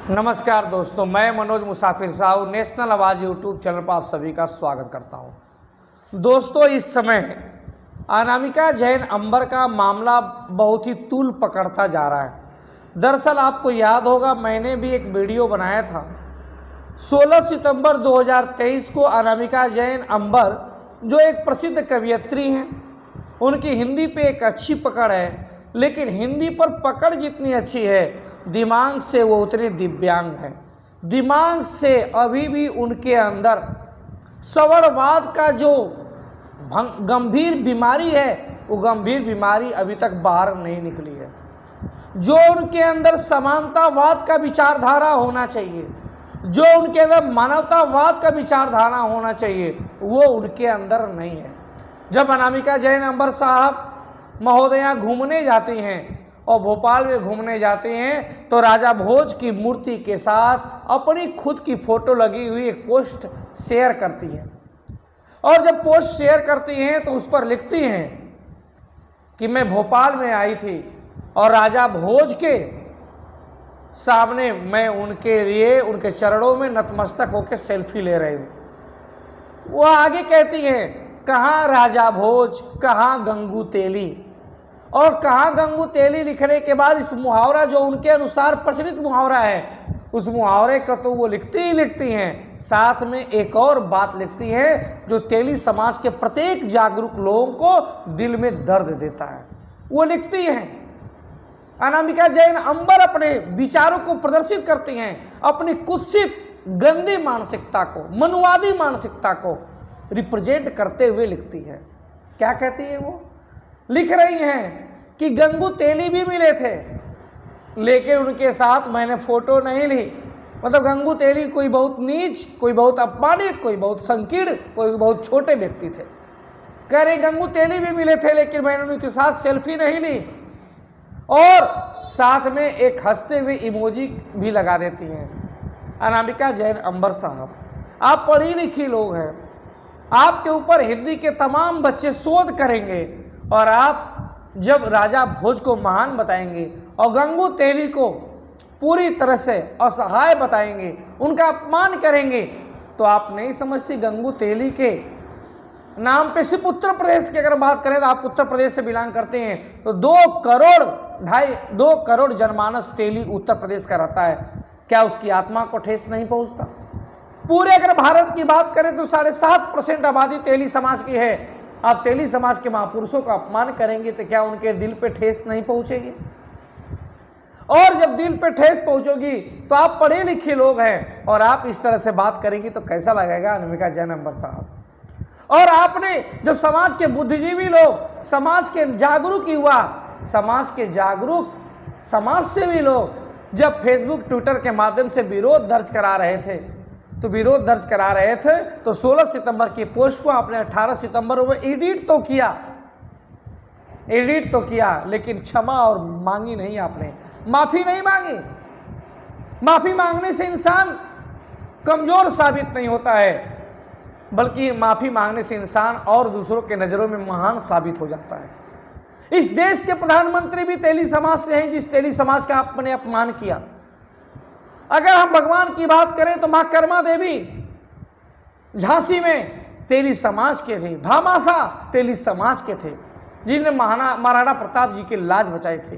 नमस्कार दोस्तों, मैं मनोज मुसाफिर साहू नेशनल आवाज़ यूट्यूब चैनल पर आप सभी का स्वागत करता हूं। दोस्तों, इस समय अनामिका जैन अंबर का मामला बहुत ही तूल पकड़ता जा रहा है। दरअसल आपको याद होगा, मैंने भी एक वीडियो बनाया था 16 सितंबर 2023 को। अनामिका जैन अंबर जो एक प्रसिद्ध कवयित्री हैं, उनकी हिंदी पे एक अच्छी पकड़ है, लेकिन हिंदी पर पकड़ जितनी अच्छी है, दिमाग से वो उतने दिव्यांग हैं। दिमाग से अभी भी उनके अंदर सवरवाद का जो गंभीर बीमारी है, वो गंभीर बीमारी अभी तक बाहर नहीं निकली है। जो उनके अंदर समानतावाद का विचारधारा होना चाहिए, जो उनके अंदर मानवतावाद का विचारधारा होना चाहिए, वो उनके अंदर नहीं है। जब अनामिका जैन अंबर साहब महोदया घूमने जाती हैं और भोपाल में घूमने जाते हैं, तो राजा भोज की मूर्ति के साथ अपनी खुद की फोटो लगी हुई एक पोस्ट शेयर करती हैं। और जब पोस्ट शेयर करती हैं तो उस पर लिखती हैं कि मैं भोपाल में आई थी और राजा भोज के सामने मैं उनके लिए उनके चरणों में नतमस्तक होकर सेल्फी ले रही हूँ। वो आगे कहती हैं, कहाँ राजा भोज, कहाँ गंगू तेली। और कहाँ गंगू तेली लिखने के बाद इस मुहावरा, जो उनके अनुसार प्रचलित मुहावरा है, उस मुहावरे का तो वो लिखती ही लिखती हैं, साथ में एक और बात लिखती है जो तेली समाज के प्रत्येक जागरूक लोगों को दिल में दर्द देता है। वो लिखती हैं, अनामिका जैन अंबर अपने विचारों को प्रदर्शित करती हैं, अपनी कुत्सित गंदी मानसिकता को, मनुवादी मानसिकता को रिप्रेजेंट करते हुए लिखती है। क्या कहती है वो? लिख रही हैं कि गंगू तेली भी मिले थे, लेकिन उनके साथ मैंने फोटो नहीं ली। मतलब गंगू तेली कोई बहुत नीच, कोई बहुत अपमानित, कोई बहुत संकीर्ण, कोई बहुत छोटे व्यक्ति थे। कह रहे गंगू तेली भी मिले थे, लेकिन मैंने उनके साथ सेल्फी नहीं ली। और साथ में एक हंसते हुए इमोजी भी लगा देती हैं। अनामिका जैन अंबर साहब, आप पढ़ी लिखी लोग हैं, आपके ऊपर हिंदी के तमाम बच्चे शोध करेंगे, और आप जब राजा भोज को महान बताएंगे और गंगू तेली को पूरी तरह से असहाय बताएंगे, उनका अपमान करेंगे, तो आप नहीं समझती गंगू तेली के नाम पे सिर्फ उत्तर प्रदेश की अगर बात करें, तो आप उत्तर प्रदेश से बिलोंग करते हैं, तो 2 करोड़ जनमानस तेली उत्तर प्रदेश का रहता है। क्या उसकी आत्मा को ठेस नहीं पहुंचता? पूरे अगर भारत की बात करें तो 7.5% आबादी तेली समाज की है। आप तेली समाज के महापुरुषों का अपमान करेंगे तो क्या उनके दिल पे ठेस नहीं पहुंचेगी? और जब दिल पे ठेस पहुंचेगी तो आप पढ़े लिखे लोग हैं और आप इस तरह से बात करेंगे तो कैसा लगेगा अनामिका जैन अंबर साहब? और आपने जब समाज के बुद्धिजीवी लोग, समाज के जागरूक युवा, समाज के जागरूक समाज सेवी लोग जब फेसबुक ट्विटर के माध्यम से विरोध दर्ज करा रहे थे, तो 16 सितंबर की पोस्ट को आपने 18 सितंबर में एडिट तो किया, लेकिन क्षमा और मांगी नहीं, आपने माफी नहीं मांगी। माफी मांगने से इंसान कमजोर साबित नहीं होता है, बल्कि माफी मांगने से इंसान और दूसरों के नजरों में महान साबित हो जाता है। इस देश के प्रधानमंत्री भी तेली समाज से हैं, जिस तेली समाज का आपने अपमान किया। अगर हम भगवान की बात करें तो मां कर्मा देवी झांसी में तेली समाज के थे, भामाशा तेली समाज के थे, जिन्होंने महाराणा प्रताप जी की लाज बचाई थी।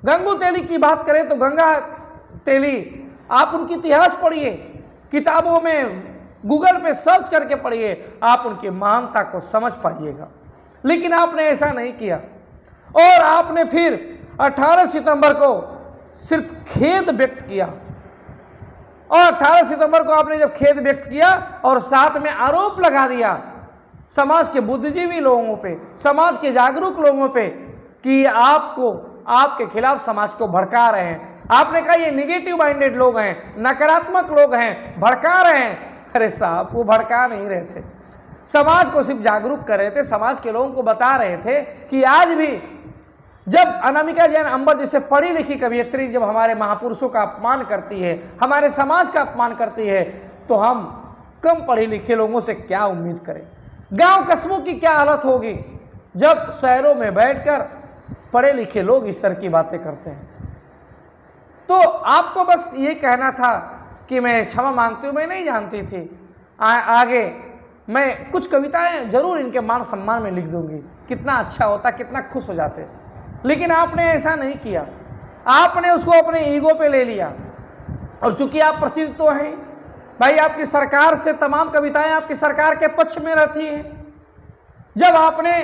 गंगू तेली की बात करें तो गंगा तेली, आप उनकी इतिहास पढ़िए, किताबों में गूगल पे सर्च करके पढ़िए, आप उनकी महानता को समझ पाइएगा। लेकिन आपने ऐसा नहीं किया, और आपने फिर 18 सितंबर को सिर्फ खेद व्यक्त किया। और 18 सितंबर को आपने जब खेद व्यक्त किया और साथ में आरोप लगा दिया समाज के बुद्धिजीवी लोगों पे, समाज के जागरूक लोगों पे, कि आपके खिलाफ समाज को भड़का रहे हैं। आपने कहा ये निगेटिव माइंडेड लोग हैं, नकारात्मक लोग हैं, भड़का रहे हैं। अरे साहब, वो भड़का नहीं रहे थे, समाज को सिर्फ जागरूक कर रहे थे, समाज के लोगों को बता रहे थे कि आज भी जब अनामिका जैन अंबर जैसे पढ़ी लिखी कवयित्री जब हमारे महापुरुषों का अपमान करती है, हमारे समाज का अपमान करती है, तो हम कम पढ़े लिखे लोगों से क्या उम्मीद करें? गांव कस्बों की क्या हालत होगी जब शहरों में बैठकर पढ़े लिखे लोग इस तरह की बातें करते हैं? तो आपको बस ये कहना था कि मैं क्षमा मांगती हूँ, मैं नहीं जानती थी। आगे मैं कुछ कविताएं जरूर इनके मान सम्मान में लिख दूंगी, कितना अच्छा होता, कितना खुश हो जाते। लेकिन आपने ऐसा नहीं किया, आपने उसको अपने ईगो पे ले लिया। और चूंकि आप प्रसिद्ध तो हैं भाई, आपकी सरकार से तमाम कविताएं आपकी सरकार के पक्ष में रहती हैं। जब आपने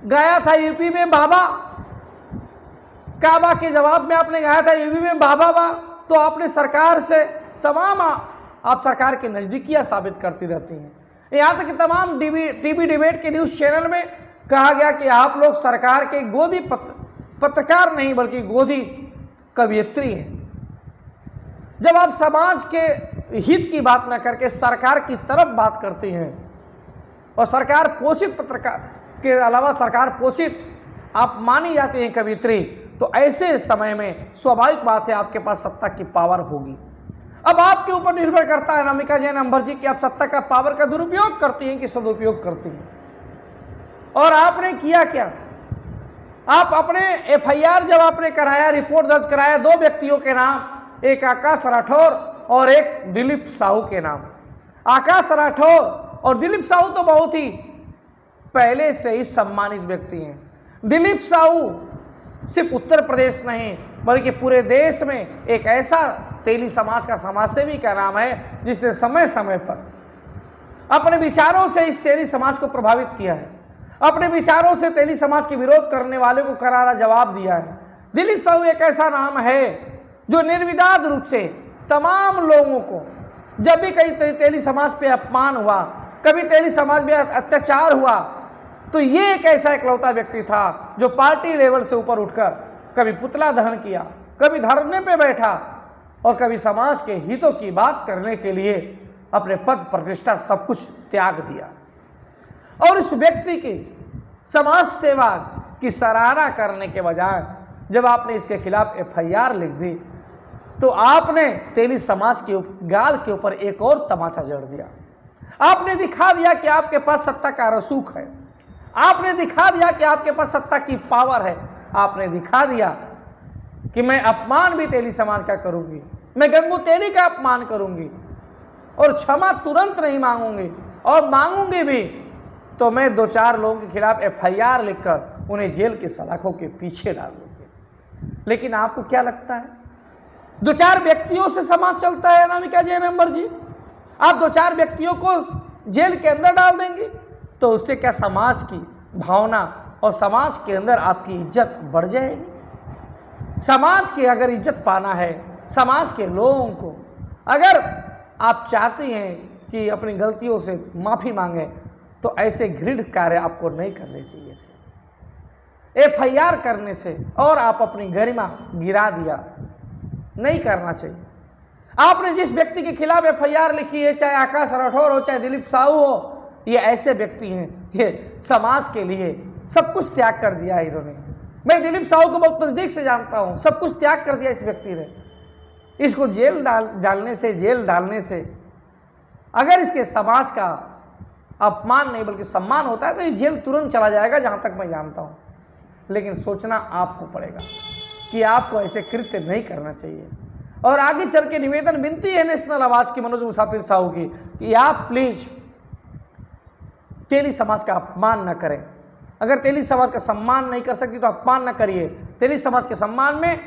गाया था यूपी में बाबा, काबा के जवाब में आपने गाया था यूपी में बाबा बा, तो आपने सरकार से तमाम आप सरकार की नज़दीकियाँ साबित करती रहती हैं। यहाँ तक कि तमाम टीवी डिबेट के न्यूज़ चैनल में कहा गया कि आप लोग सरकार के गोदी पत्रकार नहीं बल्कि गोदी कवयित्री हैं। जब आप समाज के हित की बात न करके सरकार की तरफ बात करती हैं और सरकार पोषित पत्रकार के अलावा सरकार पोषित आप मानी जाती हैं कवयित्री, तो ऐसे समय में स्वाभाविक बात है आपके पास सत्ता की पावर होगी। अब आपके ऊपर निर्भर करता है अनामिका जैन अंबर जी कि आप सत्ता का पावर का दुरुपयोग करती हैं कि सदुपयोग करती हैं। और आपने किया क्या? आप अपने एफआईआर जब आपने कराया, रिपोर्ट दर्ज कराया 2 व्यक्तियों के नाम, एक आकाश राठौर और एक दिलीप साहू के नाम। आकाश राठौर और दिलीप साहू तो बहुत ही पहले से ही सम्मानित व्यक्ति हैं। दिलीप साहू सिर्फ उत्तर प्रदेश नहीं बल्कि पूरे देश में एक ऐसा तेली समाज का समाजसेवी का नाम है जिसने समय समय पर अपने विचारों से इस तेली समाज को प्रभावित किया है, अपने विचारों से तेली समाज के विरोध करने वाले को करारा जवाब दिया है। दिलीप साहू एक ऐसा नाम है जो निर्विवाद रूप से तमाम लोगों को, जब भी कहीं तेली समाज पे अपमान हुआ, कभी तेली समाज में अत्याचार हुआ, तो ये एक ऐसा इकलौता व्यक्ति था जो पार्टी लेवल से ऊपर उठकर कभी पुतला दहन किया, कभी धरने पे बैठा और कभी समाज के हितों की बात करने के लिए अपने पद प्रतिष्ठा सब कुछ त्याग दिया। और इस व्यक्ति की समाज सेवा की सराहना करने के बजाय जब आपने इसके खिलाफ एफआईआर लिख दी, तो आपने तेली समाज के गाल के ऊपर एक और तमाचा जड़ दिया। आपने दिखा दिया कि आपके पास सत्ता का रसूख है, आपने दिखा दिया कि आपके पास सत्ता की पावर है, आपने दिखा दिया कि मैं अपमान भी तेली समाज का करूंगी, मैं गंगू तेली का अपमान करूंगी और क्षमा तुरंत नहीं मांगूंगी, और मांगूंगी भी तो मैं 2-4 लोगों के खिलाफ एफआईआर लिखकर उन्हें जेल की सलाखों के पीछे डाल दूंगी। लेकिन आपको क्या लगता है 2-4 व्यक्तियों से समाज चलता है अनामिका जैन अंबर जी? आप 2-4 व्यक्तियों को जेल के अंदर डाल देंगे तो उससे क्या समाज की भावना और समाज के अंदर आपकी इज्जत बढ़ जाएगी? समाज की अगर इज्जत पाना है, समाज के लोगों को अगर आप चाहते हैं कि अपनी गलतियों से माफ़ी मांगे, तो ऐसे घृणित कार्य आपको नहीं करने चाहिए थे। एफआईआर करने से और आप अपनी गरिमा गिरा दिया, नहीं करना चाहिए। आपने जिस व्यक्ति के खिलाफ एफआईआर लिखी है, चाहे आकाश राठौर हो चाहे दिलीप साहू हो, ये ऐसे व्यक्ति हैं, ये समाज के लिए सब कुछ त्याग कर दिया है इन्होंने। मैं दिलीप साहू को बहुत नज़दीक से जानता हूँ, सब कुछ त्याग कर दिया इस व्यक्ति ने। इसको जेल डालने से अगर इसके समाज का अपमान नहीं बल्कि सम्मान होता है तो ये जेल तुरंत चला जाएगा, जहाँ तक मैं जानता हूँ। लेकिन सोचना आपको पड़ेगा कि आपको ऐसे कृत्य नहीं करना चाहिए। और आगे चल के निवेदन विनती है नेशनल आवाज़ की मनोज मुसाफिर साहू की कि आप प्लीज़ तेली समाज का अपमान न करें। अगर तेली समाज का सम्मान नहीं कर सकती तो अपमान न करिए। तेली समाज के सम्मान में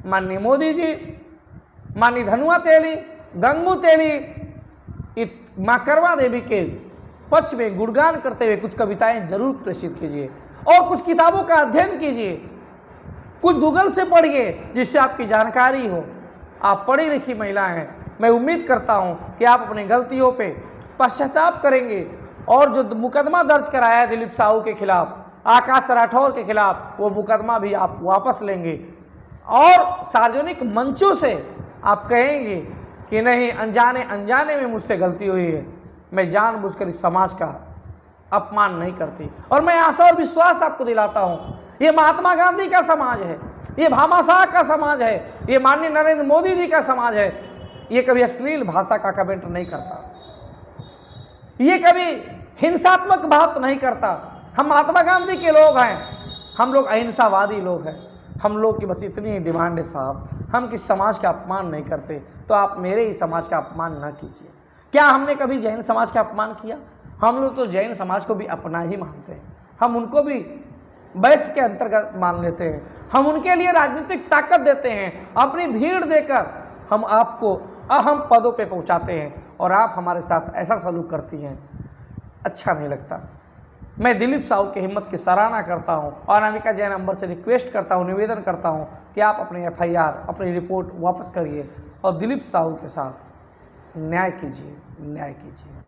माननीय मोदी जी, माननीय धनुआ तेली, गंगू तेली, माँ करवा देवी के पक्ष में गुणगान करते हुए कुछ कविताएं जरूर प्रेषित कीजिए और कुछ किताबों का अध्ययन कीजिए, कुछ गूगल से पढ़िए जिससे आपकी जानकारी हो। आप पढ़ी लिखी महिला हैं, मैं उम्मीद करता हूं कि आप अपनी गलतियों पे पश्चाताप करेंगे और जो मुकदमा दर्ज कराया है दिलीप साहू के खिलाफ, आकाश राठौर के खिलाफ, वो मुकदमा भी आप वापस लेंगे और सार्वजनिक मंचों से आप कहेंगे कि नहीं, अनजाने में मुझसे गलती हुई है, मैं जानबूझकर इस समाज का अपमान नहीं करती। और मैं आशा और विश्वास आपको दिलाता हूँ, ये महात्मा गांधी का समाज है, ये भामाशाह का समाज है, ये माननीय नरेंद्र मोदी जी का समाज है। ये कभी अश्लील भाषा का कमेंट नहीं करता, ये कभी हिंसात्मक बात नहीं करता। हम महात्मा गांधी के लोग हैं, हम लोग अहिंसावादी लोग हैं, हम लोग की बस इतनी ही डिमांड है साहब, हम किस समाज का अपमान नहीं करते, तो आप मेरे ही समाज का अपमान ना कीजिए। क्या हमने कभी जैन समाज का अपमान किया? हम लोग तो जैन समाज को भी अपना ही मानते हैं, हम उनको भी वैश्य के अंतर्गत मान लेते हैं, हम उनके लिए राजनीतिक ताकत देते हैं, अपनी भीड़ देकर हम आपको अहम पदों पे पहुंचाते हैं और आप हमारे साथ ऐसा सलूक करती हैं, अच्छा नहीं लगता। मैं दिलीप साहू की हिम्मत की सराहना करता हूं और अनामिका जैन अंबर से रिक्वेस्ट करता हूं, निवेदन करता हूं कि आप अपनी FIR, अपनी रिपोर्ट वापस करिए और दिलीप साहू के साथ न्याय कीजिए, न्याय कीजिए।